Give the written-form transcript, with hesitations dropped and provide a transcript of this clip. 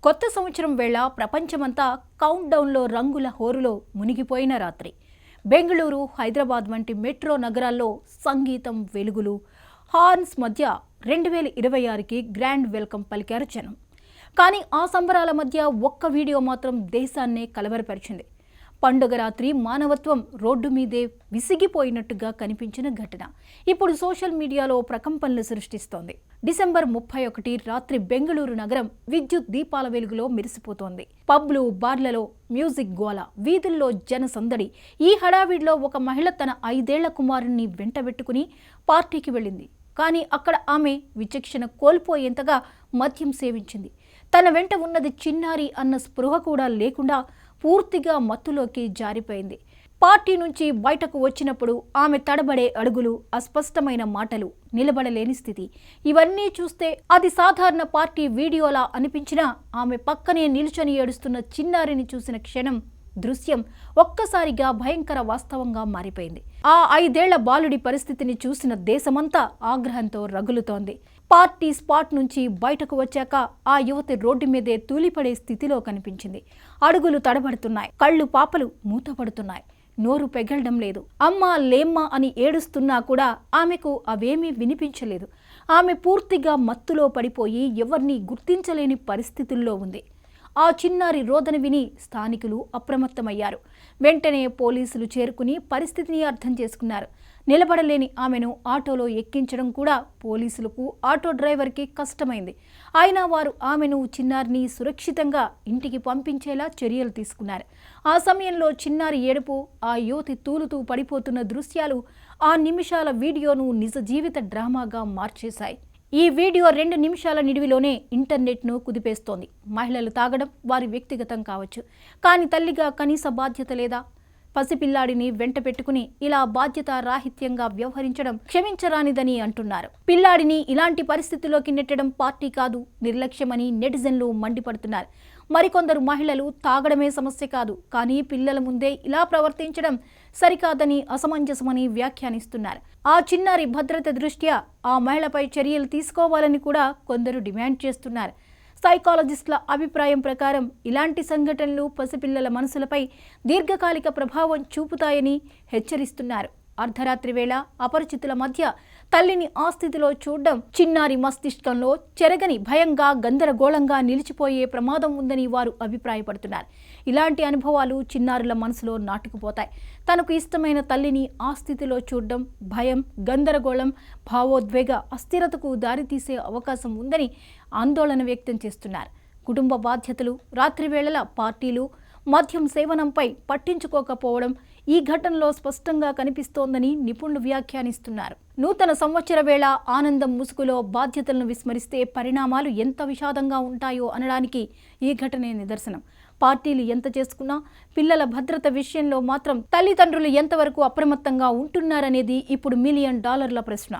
కొత్త సంవత్సరం వేళ ప్రపంచమంతా కౌంట్ డౌన్లో రంగుల హోరులో మునిగిపోయిన రాత్రి. బెంగళూరు, హైదరాబాద్ వంటి మెట్రో నగరాల్లో సంగీతం, వెలుగులు, హార్న్స్ మధ్య 2026కి గ్రాండ్ వెల్కమ్ పలికారు జనం. కానీ ఆ సంబరాల మధ్య ఒక్క వీడియో మాత్రం దేశాన్నే కలవరపరిచింది. పండుగ రాత్రి మానవత్వం రోడ్డు మీదే విసిగిపోయినట్టుగా కనిపించిన ఘటన ఇప్పుడు సోషల్ మీడియాలో ప్రకంపనలు సృష్టిస్తోంది. డిసెంబర్ 31 రాత్రి బెంగళూరు నగరం విద్యుత్ దీపాల వెలుగులో మెరిసిపోతోంది. పబ్లు, బార్లలో మ్యూజిక్ గోల, వీధుల్లో జన సందడి. ఈ హడావిడిలో ఒక మహిళ తన 5 ఏళ్ల కుమారుణ్ణి వెంటబెట్టుకుని పార్టీకి వెళ్ళింది. కానీ అక్కడ ఆమె విచక్షణ కోల్పోయేంతగా మద్యం సేవించింది. తన వెంట ఉన్నది చిన్నారి అన్న స్పృహ కూడా లేకుండా పూర్తిగా మత్తులోకి జారిపోయింది. పార్టీ నుంచి బయటకు వచ్చినప్పుడు ఆమె తడబడే అడుగులు, అస్పష్టమైన మాటలు, నిలబడలేని స్థితి, ఇవన్నీ చూస్తే అది సాధారణ పార్టీ వీడియోలా అనిపించినా ఆమె పక్కనే నిల్చొని ఏడుస్తున్న చిన్నారిని చూసిన క్షణం, దృశ్యం ఒక్కసారిగా భయంకర వాస్తవంగా మారిపోయింది. ఆ 5 ఏళ్ల బాలుడి పరిస్థితిని చూసిన దేశమంతా ఆగ్రహంతో రగులుతోంది. పార్టీ స్పాట్ నుంచి బయటకు వచ్చాక ఆ యువతి రోడ్డు మీదే తూలిపడే స్థితిలో కనిపించింది. అడుగులు తడబడుతున్నాయి, కళ్ళు పాపలు మూతపడుతున్నాయి, నోరు పెగలడం లేదు. అమ్మా లేమ్మా అని ఏడుస్తున్నా కూడా ఆమెకు అవేమీ వినిపించలేదు. ఆమె పూర్తిగా మత్తులో పడిపోయి ఎవరిని గుర్తించలేని పరిస్థితుల్లో ఉంది. ఆ చిన్నారి రోదన విని స్థానికులు అప్రమత్తమయ్యారు. వెంటనే పోలీసులు చేరుకుని పరిస్థితిని అర్థం చేసుకున్నారు. నిలబడలేని ఆమెను ఆటోలో ఎక్కించడం కూడా పోలీసులకు, ఆటో డ్రైవర్కి కష్టమైంది. అయినా వారు ఆమెను, చిన్నారిని సురక్షితంగా ఇంటికి పంపించేలా చర్యలు తీసుకున్నారు. ఆ సమయంలో చిన్నారి ఏడుపు, ఆ యువతి తూలుతూ పడిపోతున్న దృశ్యాలు ఆ నిమిషాల వీడియోను నిజ జీవిత డ్రామాగా మార్చేశాయి. ఈ వీడియో 2 నిమిషాల నిడివిలోనే ఇంటర్నెట్ను కుదిపేస్తోంది. మహిళలు తాగడం వారి వ్యక్తిగతం కావచ్చు, కానీ తల్లిగా కనీస బాధ్యత లేదా? పసిపిల్లాడిని వెంట పెట్టుకుని ఇలా బాధ్యత రాహిత్యంగా వ్యవహరించడం క్షమించరానిదని అంటున్నారు. పిల్లాడిని ఇలాంటి పరిస్థితిలోకి నెట్టడం పార్టీ కాదు, నిర్లక్ష్యమని నెటిజన్లు మండిపడుతున్నారు. మరికొందరు మహిళలు తాగడమే సమస్య కాదు, కానీ పిల్లల ముందే ఇలా ప్రవర్తించడం సరికాదని, అసమంజసమని వ్యాఖ్యానిస్తున్నారు. ఆ చిన్నారి భద్రత దృష్ట్యా ఆ మహిళపై చర్యలు తీసుకోవాలని కూడా కొందరు డిమాండ్ చేస్తున్నారు. సైకాలజిస్టుల అభిప్రాయం ప్రకారం ఇలాంటి సంఘటనలు పసిపిల్లల మనసులపై దీర్ఘకాలిక ప్రభావం చూపుతాయని హెచ్చరిస్తున్నారు. అర్ధరాత్రి వేళ అపరిచితుల మధ్య తల్లిని ఆ స్థితిలో చూడడం చిన్నారి మస్తిష్కంలో చెరగని భయంగా, గందరగోళంగా నిలిచిపోయే ప్రమాదం ఉందని వారు అభిప్రాయపడుతున్నారు. ఇలాంటి అనుభవాలు చిన్నారుల మనసులో నాటుకుపోతాయి. తనకు ఇష్టమైన తల్లిని ఆ స్థితిలో చూడడం భయం, గందరగోళం, భావోద్వేగ అస్థిరతకు దారితీసే అవకాశం ఉందని ఆందోళన వ్యక్తం చేస్తున్నారు. కుటుంబ బాధ్యతలు, రాత్రివేళల పార్టీలు, మద్యం సేవనంపై పట్టించుకోకపోవడం ఈ ఘటనలో స్పష్టంగా కనిపిస్తోందని నిపుణులు వ్యాఖ్యానిస్తున్నారు. నూతన సంవత్సర వేళ ఆనందం ముసుగులో బాధ్యతలను విస్మరిస్తే పరిణామాలు ఎంత విషాదంగా ఉంటాయో అనడానికి ఈ ఘటనే నిదర్శనం. పార్టీలు ఎంత చేసుకున్నా పిల్లల భద్రత విషయంలో మాత్రం తల్లిదండ్రులు ఎంతవరకు అప్రమత్తంగా ఉంటున్నారనేది ఇప్పుడు $1 మిలియన్ ప్రశ్న.